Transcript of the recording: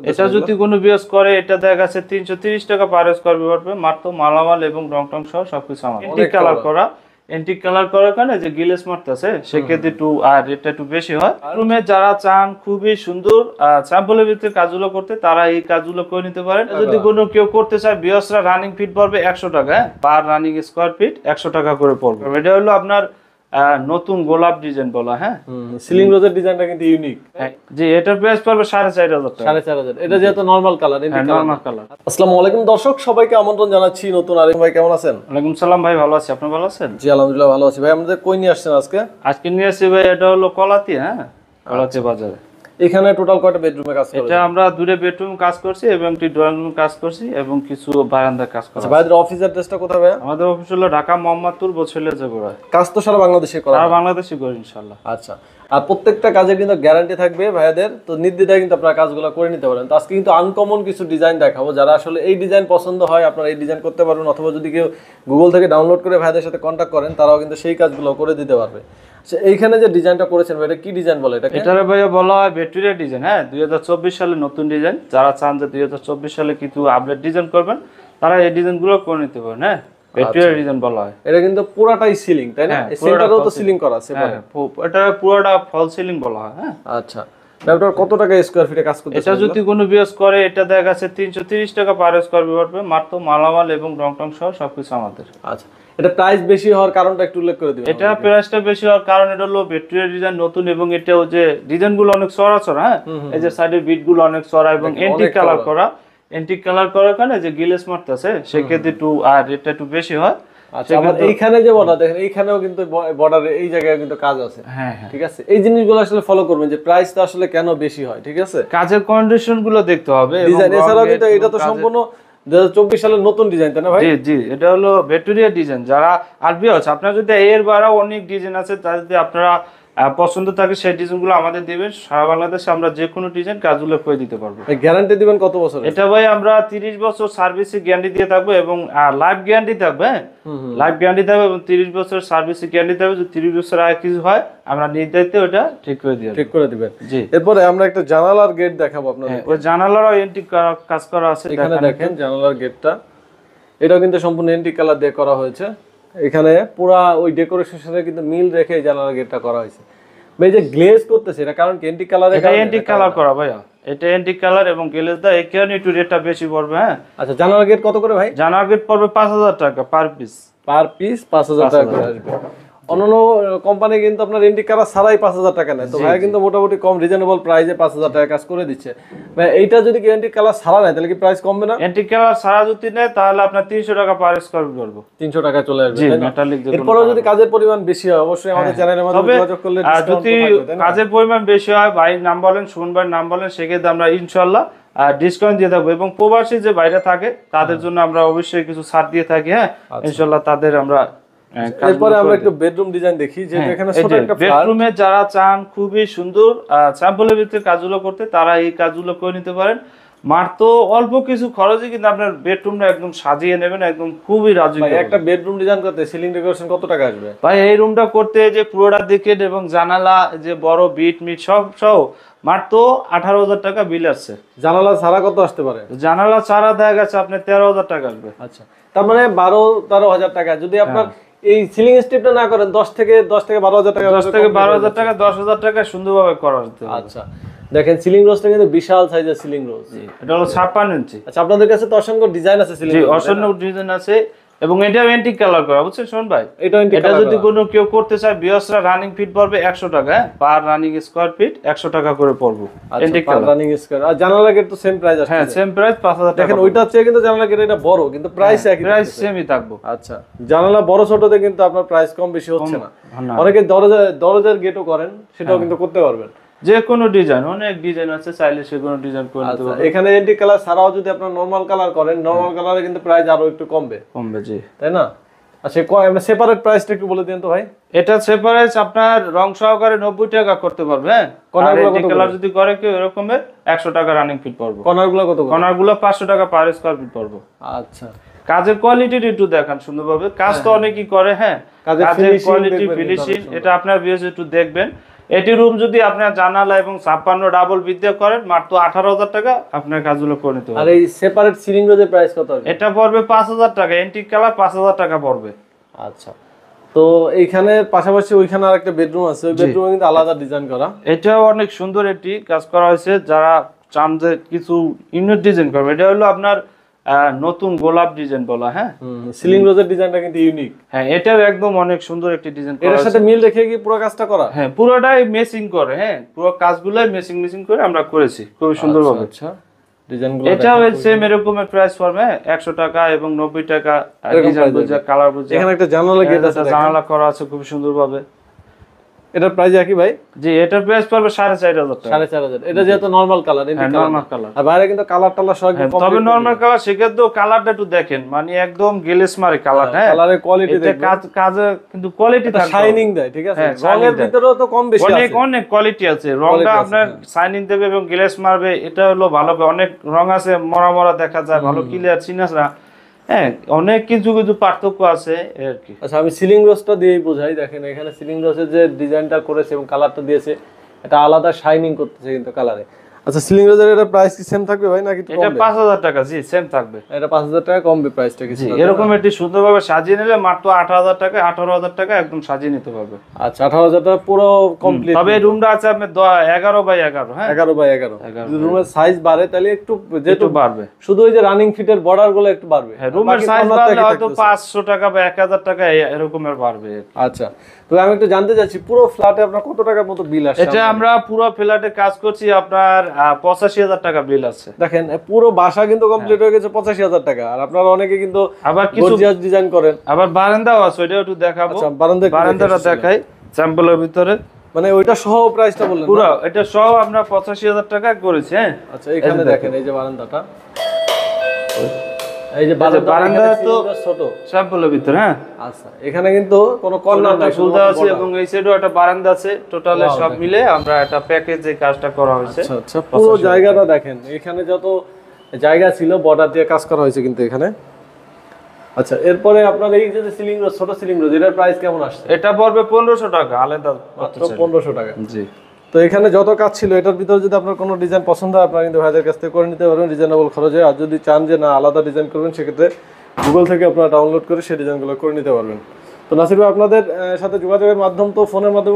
এটা যদি কোনো বিয়াস করে এটা দেখা যাচ্ছে 330 টাকা পার স্কয়ার ফিট পড়বে মাত্র মালামাল এবং রং টং সহ সবকিছু আমাদের এন্টিক কালার করা এন্টিক কালার করার কারণে যে গ্লেজ মারতেছে সেক্ষেত্রে একটু আর রেটটা একটু বেশি হয়। রুমে যারা চান খুবই সুন্দর স্যাম্পলের ভিতরে কাজগুলো করতে তারা এই কাজগুলো করে নিতে পারেন। যদি কোনো কেউ করতে চায় বিয়াসরা রানিং ফিট পড়বে 100 টাকা, পার রানিং স্কয়ার ফিট 100 টাকা করে পড়বে। এটা হলো আপনার নতুন গোলাপ ডিজাইন বলা। হ্যাঁ, সিলিং রোজের ডিজাইনটা কিন্তু ইউনিক। জি, এটার প্রাইস পড়বে 4500 টাকা। 4500। এটা যেহেতু নরমাল কালার, নরমাল কালার। আসসালামু আলাইকুম দর্শক, সবাইকে আমন্ত্রণ জানাচ্ছি নতুন আরেক। ভাই কেমন আছেন? ওয়ালাইকুম সালাম ভাই, ভালো আছি, আপনি ভালো আছেন? জি আলহামদুলিল্লাহ ভালো আছি। ভাই আমাদের কই নিয়ে আসছেন আজকে? আজকে নিয়ে আসছি ভাই, এটা হলো কলাতি। হ্যাঁ, কলাতি বাজারে। এখানে টোটাল কয়টা বেডরুমে কাজ করেছেন? এটা আমরা দুটো বেডরুম কাজ করছি এবং একটি ড্রয়িং রুম কাজ করছি এবং কিছু বারান্দা কাজ করছি। আচ্ছা, ভাইদের অফিস অ্যাড্রেসটা কোথায় ভাই? আমাদের অফিস হলো ঢাকা মোহাম্মদপুর বছলে জগড়া। কাজ তো সারা বাংলাদেশে করা? সারা বাংলাদেশে করি ইনশাআল্লাহ। আচ্ছা, আর প্রত্যেকটা কাজে কিন্তু গ্যারান্টি থাকবে ভাইদের, তো নির্দ্বিধায় কিন্তু আপনারা কাজগুলো করে নিতে পারেন। তো আজকে কিন্তু আনকমন কিছু ডিজাইন দেখাবো, যারা আসলে এই ডিজাইন পছন্দ হয় আপনারা এই ডিজাইন করতে পারবেন, অথবা যদি কেউ গুগল থেকে ডাউনলোড করে ভাইদের সাথে কন্ট্যাক্ট করেন তারাও কিন্তু সেই কাজগুলো করে দিতে পারবে। আচ্ছা, এইখানে যে ডিজাইনটা করেছেন ভাই, এটা কি ডিজাইন বলে? এটারে ভাইয়া বলা হয় ভিক্টোরিয়া ডিজাইন। হ্যাঁ, 2024 সালে নতুন ডিজাইন। যারা চান যে 2024 সালে কিছু আপডেট ডিজাইন করবেন তারা এই ডিজাইনগুলো করে নিতে পারেন। হ্যাঁ, ভিক্টোরিয়া ডিজাইন বলা হয়। এটা কিন্তু পুরোটাই সিলিং, তাই না? সেন্টারও তো সিলিং করা আছে। এটা পুরোটা ফল সিলিং বলা হয়। হ্যাঁ, আচ্ছা। তারপর কত টাকা স্কয়ার ফিটে কাজ করতে? এটা যদি কোনো বিয়াস করে এটা দেখা যাচ্ছে 330 টাকা পার স্কয়ার ফিট পড়বে মাত্র মালামাল এবং রং টং সহ সবকিছু আমাদের। আচ্ছা, এটা প্রাইস বেশি হওয়ার কারণটা একটু উল্লেখ করে দিবেন। এটা প্রাইসটা বেশি হওয়ার কারণ এটা হলো ভিক্টোরিয়া ডিজাইন নতুন এবং এটাও যে ডিজাইনগুলো অনেক চড়া চড়া। হ্যাঁ, এই যে সাইডের বিটগুলো অনেক চড়া এবং এন্টিক কালার করা। এন্টিক কালার করার কারণে যে গ্লেজ মারতেছে সেক্ষেত্রে একটু আর রেটটা একটু বেশি হয়। আচ্ছা, আবার এইখানে যে বর্ডার দেখেন, এইখানেও কিন্তু বর্ডারে এই জায়গায় কিন্তু কাজ আছে। হ্যাঁ হ্যাঁ, ঠিক আছে। এই জিনিসগুলো আসলে ফলো করবেন যে প্রাইসটা আসলে কেন বেশি হয়। ঠিক আছে, কাজের কন্ডিশন গুলো দেখতে হবে। ডিজাইন এছাড়াও কিন্তু এটা তো সম্পূর্ণ 2024 সালের নতুন ডিজাইন, তাই না ভাই? জি জি, এটা হলো ভিক্টোরিয়া ডিজাইন। যারা আরবি আছে আপনারা যদি এর বারাও অনেক ডিজাইন আছে, তার যদি আপনারা পছন্দ থাকে সেই ডিজাইনগুলো আমাদের দিবেন। সারা বাংলাদেশে আমরা যে কোনো ডিজাইন কাজগুলো করে দিতে পারবো। গ্যারান্টি দিবেন কত বছর? এটা ভাই আমরা 30 বছর সার্ভিসে গ্যারান্টি দিয়ে থাকবো এবং লাইফ গ্যারান্টি থাকবে। লাইফ গ্যারান্টি থাকবে এবং 30 বছর সার্ভিসে গ্যারান্টি থাকবে। যদি 30 বছর আগে কিছু হয় আমরা নির্ধারিত ওটা ঠিক করে দিই। ঠিক করে দিবেন। জি, এরপরে আমরা একটা জানালার গেট দেখাবো আপনাদের। ওই জানালারও এন্টিক কাজ করা আছে। এখানে দেখেন জানালার গেটটা, এটাও কিন্তু সম্পূর্ণ এন্টিক কালার দিয়ে করা হয়েছে। এখানে পুরো ওই ডেকোরেশনের সাথে কিন্তু মিল রেখে জানালার গেটটা করা হয়েছে। ভাই যে গ্লেজ করতেছে এটা কারণ কি? Antique colour. এটা এন্টিক কালার করা ভাইয়া, এটা এন্টিক কালার এবং গ্লেজ দা এই কারণে একটু রেটটা বেশি পড়বে। হ্যাঁ, আচ্ছা, জানালার গেট কত করে ভাই? জানালার গেট পড়বে 5000 টাকা পার পিস। পার পিস 5000 টাকা করে আসবে। অন্যান্য কোম্পানি কিন্তু আপনার এন্টিক কালার ছাড়াই 5000 টাকা নেয়, তো ভাই কিন্তু মোটামুটি কম রিজনেবল প্রাইসে 5000 টাকা কাজ করে দিচ্ছে। ভাই এইটা যদি এন্টিক কালার ছাড়া নেয় তাহলে কি প্রাইস কমবে না? এন্টিক কালার ছাড়া যদি নেয় তাহলে আপনার 300 টাকা পার স্কয়ার ফিট পড়বে। 300 টাকা চলে আসবে। জি, মেটালিক যে এরপরও যদি কাজের পরিমাণ বেশি হয় অবশ্যই আমাদের চ্যানেলের মাধ্যমে যোগাযোগ করলে ডিসকাউন্ট থাকবে। যদি কাজের পরিমাণ বেশি হয় ভাই নাম বলেন, শুন ভাই নাম বলেন, সেক্ষেত্রে আমরা ইনশাআল্লাহ ডিসকাউন্ট দিয়ে থাকবো। এবং প্রবাসী যে বাইরে থাকে তাদের জন্য আমরা অবশ্যই কিছু ছাড় দিয়ে থাকি। হ্যাঁ, ইনশাআল্লাহ তাদের আমরা। এরপরে আমরা একটু বেডরুম ডিজাইন দেখি, যে এখানে ছোট একটা বেডরুমে যারা চান খুবই সুন্দর স্যাম্পলের ভিতরে কাজগুলো করতে তারা এই কাজগুলো করে নিতে পারেন। মাত্র অল্প কিছু খরচে কিন্তু আপনার বেডরুমটা একদম সাজিয়ে নেবেন, একদম খুবই রাজু। একটা বেডরুম ডিজাইন করতে সিলিং ডেকোরেশন কত টাকা আসবে ভাই? এই রুমটা করতে যে পুরোটা দেখে এবং জানালা যে বড় বিট মিট সব সহ মাত্র 18,000 টাকা বিল আসছে। জানালা ছাড়া কত আসতে পারে? জানালা ছাড়া দেখা গেছে আপনার 13,000 টাকা আসবে। আচ্ছা, তার মানে 12-13,000 টাকা। যদি আপনার এই সিলিং স্টেপটা না করেন 10 থেকে 12,000 টাকা। 10 থেকে 12,000 টাকা, 10,000 টাকা সুন্দরভাবে করা যেতে পারে। আচ্ছা, দেখেন সিলিং রোজটা কিন্তু বিশাল সাইজের সিলিং রোজ। এটা হলো 56 ইঞ্চি। আচ্ছা, আপনাদের কাছে তো অসংখ্য ডিজাইন আছে সিলিং রোজ? অসংখ্য ডিজাইন আছে এবং এটা এন্টিক কালার করা, বুঝছেন শোন ভাই? এটা যদি কোনো কেউ করতে চায় বিয়াসরা রানিং ফিট পড়বে 100 টাকা, পার রানিং স্কয়ার ফিট 100 টাকা করে পড়বে। Antique colour running square. আর জানালা গেট তো সেম প্রাইস আছে? হ্যাঁ, সেম প্রাইস 5000 টাকা। দেখেন ওইটা চেয়ে কিন্তু জানালা গেট এটা বড়, কিন্তু প্রাইস একই, প্রাইস সেমই থাকবে। আচ্ছা, জানালা বড় ছোটতে কিন্তু আপনার প্রাইস কম বেশি হচ্ছে না। অনেকে দরজার গেটও করেন, সেটাও কিন্তু করতে পারবেন। যে কোনো ডিজাইন, অনেক ডিজাইন আছে, চাইলে সে কোনো ডিজাইন করে নিতে পারবেন। এখানে এন্টিক কালার ছাড়াও যদি আপনারা নরমাল কালার করেন, নরমাল কালারে কিন্তু প্রাইস আরো একটু কমবে। জি, তাই না? আচ্ছা, সেপারেট প্রাইসটা একটু বলে দিন তো ভাই। এটা সেপারেট আপনার রং সহকারে 90 টাকা করতে পারবে। হ্যাঁ, এন্টিক কালার যদি করে কেউ এরকমের 100 টাকা রানিং ফিট পড়বে। কর্নারগুলো কত? কর্নারগুলো 500 টাকা পার স্কয়ার ফিট পড়বে। আচ্ছা, কাজের কোয়ালিটি একটু দেখান সুন্দরভাবে। কাজ তো অনেকই করে। হ্যাঁ, কাজের কোয়ালিটি ফিনিশিং এটা আপনার বিএস একটু দেখবেন এটি রুম যদি আপনার জানালা এবং 56 ডাবল বিদ্যা করেন মাত্র 18,000 টাকা আপনার কাজগুলো করে নিতে আর পারবেন। এই সেপারেট সিলিং রোজের প্রাইস কত আসবে? এটা পড়বে 5,000 টাকা, এন্টিক কালার 5,000 টাকা পড়বে। আচ্ছা, তো এইখানে পাশাপাশি ওইখানে আরেকটা বেডরুম আছে, ওই বেডরুমে কিন্তু আলাদা ডিজাইন করা। এটাও অনেক সুন্দর একটি কাজ করা হয়েছে, যারা চান যে কিছু ইউনিক ডিজাইন করবে। এটা হলো আপনার নতুন গোলাপ ডিজাইন বলা। হ্যাঁ, সিলিং রোজের ডিজাইনটা কিন্তু ইউনিক। হ্যাঁ, এটাও একদম অনেক সুন্দর একটি ডিজাইন করা এর সাথে মিল রেখে কি পুরো কাজটা করা? হ্যাঁ, পুরোটাই মেসিং করে। হ্যাঁ, পুরো কাজগুলাই মেসিং করে আমরা করেছি খুব সুন্দরভাবে। আচ্ছা, ডিজাইনগুলো এটাও সেম এরকমের প্রাইস পড়বে 100 টাকা এবং 90 টাকা ডিজাইন বুঝে কালার বুঝে। এখানে একটা জানালা গেট আছে, জানালা করা আছে খুব সুন্দরভাবে। এটার প্রাইস কি ভাই? জি, এটার প্রাইস পড়বে 4,500 টাকা। 4,500। এটা যেহেতু নরমাল কালার, হ্যাঁ, নরমাল কালার। আর বাইরে কিন্তু কালার টালার সব একদম তবে নরমাল কালার, সেক্ষেত্রেও কালারটা একটু দেখেন, মানে একদম গ্লেস মারে কালার। হ্যাঁ, কালারের কোয়ালিটি এটা কাজে কিন্তু কোয়ালিটি থাকে, শাইনিং দেয়। ঠিক আছে, হ্যাঁ, রঙের ভিতরেও তো কম বেশি আছে, অনেক কোয়ালিটি আছে। রংটা আপনার শাইনিং দেবে এবং গ্লেস মারবে, এটা হলো ভালো। অনেক রং আছে মরা দেখা যায়, ভালো ক্লিয়ার চিনাস না। হ্যাঁ, অনেক কিছু পার্থক্য আছে আর কি। আচ্ছা, আমি সিলিং রোজটা দিয়েই বোঝাই। দেখেন এখানে সিলিং রোজের যে ডিজাইনটা করেছে এবং কালারটা দিয়েছে, এটা আলাদা শাইনিং করতেছে কিন্তু কালারে। আচ্ছা, সিলিং রোজের এটা প্রাইস কি সেম থাকবে ভাই নাকি একটু এটা কমবে? 5,000 টাকা। জি, সেম থাকবে। এটা 5,000 টাকা কমবে প্রাইসটা কিছু? এরকম একটি সুন্দরভাবে সাজিয়ে নিলে মাত্র 8,000 টাকা 18,000 টাকা একদম সাজিয়ে নিতে পারবে। আচ্ছা, 18,000 টাকা পুরো কমপ্লিট। তবে এই রুমটা আছে আপনার 11x11। হ্যাঁ, 11x11। যদি রুমের সাইজ বাড়ে তাহলে একটু যেহেতু বাড়বে, শুধু ওই যে রানিং ফিটের বর্ডার গুলো একটু বাড়বে। হ্যাঁ, রুমের সাইজ বাড়লে হয়তো 500 টাকা বা 1,000 টাকা এরকমের বাড়বে। আচ্ছা, তো আমি একটু জানতে চাচ্ছি পুরো ফ্ল্যাটে আপনার কত টাকার মতো বিল আসছে? এটা আমরা পুরো ফ্ল্যাটে কাজ করছি, আপনার 85,000 টাকা বিল আছে। দেখেন পুরো বাসা কিন্তু কমপ্লিট হয়ে গেছে 85,000 টাকা। আর আপনারা অনেকে কিন্তু আবার কিছু গর্জিয়াস ডিজাইন করেন। আবার বারান্দাও আছে, ওইটাও একটু দেখাবো। আচ্ছা, বারান্দাটা দেখাই স্যাম্পলের ভিতরে। মানে ওইটা সহ প্রাইসটা বললেন? পুরো এটা সহ আমরা 85,000 টাকা করেছি। হ্যাঁ, আচ্ছা, এখানে দেখেন এই যে বারান্দাটা, এই যে বারান্দা তো ছোট স্যাম্পলের ভিতরে। হ্যাঁ, আচ্ছা, এখানে কিন্তু কোনো কর্নার নাই, ফুল দেওয়া আছে এবং এই সাইডেও একটা বারান্দা আছে। টোটালে সব মিলে আমরা একটা প্যাকেজে কাজটা করা হয়েছে। আচ্ছা আচ্ছা, পুরো জায়গাটা দেখেন। এখানে যত জায়গা ছিল বর্ডার দিয়ে কাজ করা হয়েছে কিন্তু এখানে। আচ্ছা, এরপরে আপনার এই যে সিলিং রোজ, ছোট সিলিং রোজ, এটার প্রাইস কেমন আসছে? এটা পড়বে 1,500 টাকা আলাদা, মাত্র 1,500 টাকা। জি। তো এখানে যত কাজ ছিল এটার ভিতরে যদি আপনার কোনো ডিজাইন পছন্দ হয় আপনারা কিন্তু ভাইদের কাছ থেকে করে নিতে পারবেন রিজনেবল খরচে। আর যদি চান যে না আলাদা ডিজাইন করবেন, সেক্ষেত্রে গুগল থেকে আপনারা ডাউনলোড করে সেই ডিজাইনগুলো করে নিতে পারবেন। তো নাসির ভাই, আপনাদের সাথে যোগাযোগের মাধ্যম তো ফোনের মাধ্যমে